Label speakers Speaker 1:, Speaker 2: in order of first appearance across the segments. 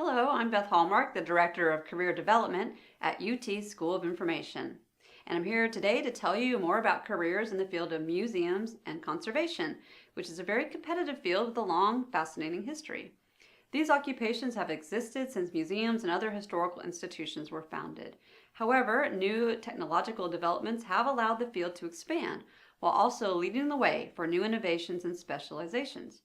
Speaker 1: Hello, I'm Beth Hallmark, the Director of Career Development at UT School of Information. And I'm here today to tell you more about careers in the field of museums and conservation, which is a very competitive field with a long, fascinating history. These occupations have existed since museums and other historical institutions were founded. However, new technological developments have allowed the field to expand, while also leading the way for new innovations and specializations.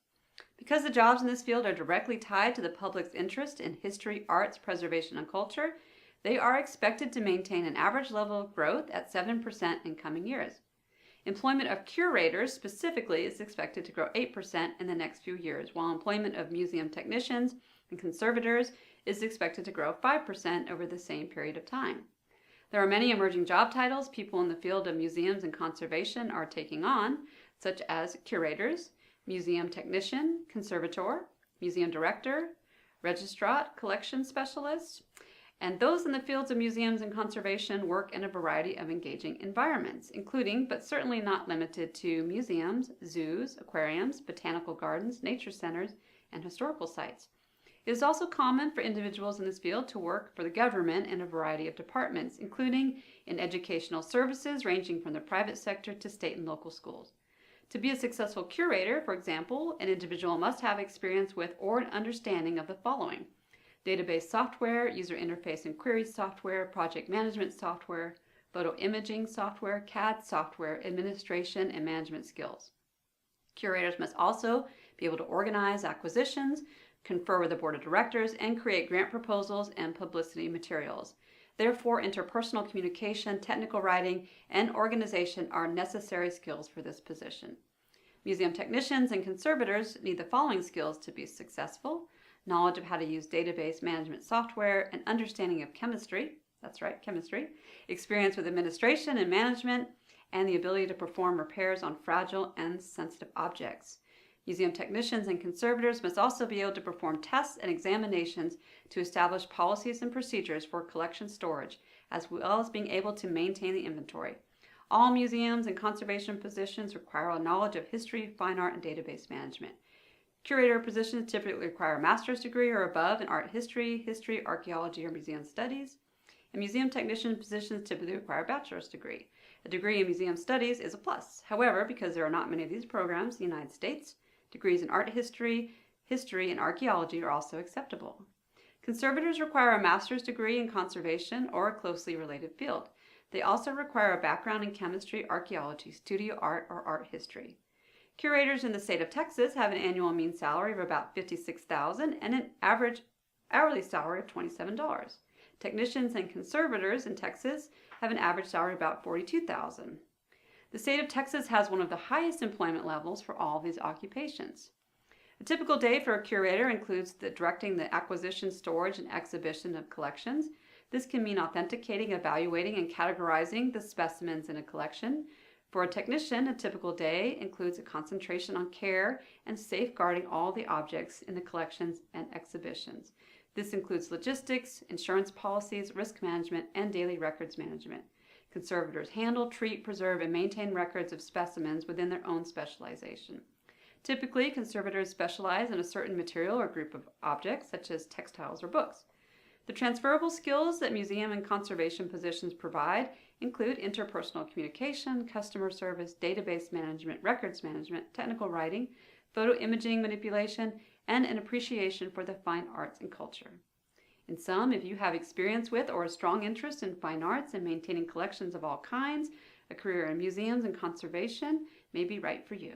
Speaker 1: Because the jobs in this field are directly tied to the public's interest in history, arts, preservation, and culture, they are expected to maintain an average level of growth at 7% in coming years. Employment of curators specifically is expected to grow 8% in the next few years, while employment of museum technicians and conservators is expected to grow 5% over the same period of time. There are many emerging job titles people in the field of museums and conservation are taking on, such as curators, museum technician, conservator, museum director, registrar, collection specialist, and those in the fields of museums and conservation work in a variety of engaging environments, including, but certainly not limited to, museums, zoos, aquariums, botanical gardens, nature centers, and historical sites. It is also common for individuals in this field to work for the government in a variety of departments, including in educational services ranging from the private sector to state and local schools. To be a successful curator, for example, an individual must have experience with or an understanding of the following: database software, user interface and query software, project management software, photo imaging software, CAD software, administration, and management skills. Curators must also be able to organize acquisitions, confer with the board of directors, and create grant proposals and publicity materials. Therefore, interpersonal communication, technical writing, and organization are necessary skills for this position. Museum technicians and conservators need the following skills to be successful: knowledge of how to use database management software, an understanding of chemistry, that's right, chemistry, experience with administration and management, and the ability to perform repairs on fragile and sensitive objects. Museum technicians and conservators must also be able to perform tests and examinations to establish policies and procedures for collection storage, as well as being able to maintain the inventory. All museums and conservation positions require a knowledge of history, fine art, and database management. Curator positions typically require a master's degree or above in art history, archaeology, or museum studies. And museum technician positions typically require a bachelor's degree. A degree in museum studies is a plus. However, because there are not many of these programs in the United States, degrees in art history, and archaeology are also acceptable. Conservators require a master's degree in conservation or a closely related field. They also require a background in chemistry, archaeology, studio art, or art history. Curators in the state of Texas have an annual mean salary of about $56,000 and an average hourly salary of $27. Technicians and conservators in Texas have an average salary of about $42,000. The state of Texas has one of the highest employment levels for all of these occupations. A typical day for a curator includes directing the acquisition, storage, and exhibition of collections. This can mean authenticating, evaluating, and categorizing the specimens in a collection. For a technician, a typical day includes a concentration on care and safeguarding all the objects in the collections and exhibitions. This includes logistics, insurance policies, risk management, and daily records management. Conservators handle, treat, preserve, and maintain records of specimens within their own specialization. Typically, conservators specialize in a certain material or group of objects, such as textiles or books. The transferable skills that museum and conservation positions provide include interpersonal communication, customer service, database management, records management, technical writing, photo imaging manipulation, and an appreciation for the fine arts and culture. In sum, if you have experience with or a strong interest in fine arts and maintaining collections of all kinds, a career in museums and conservation may be right for you.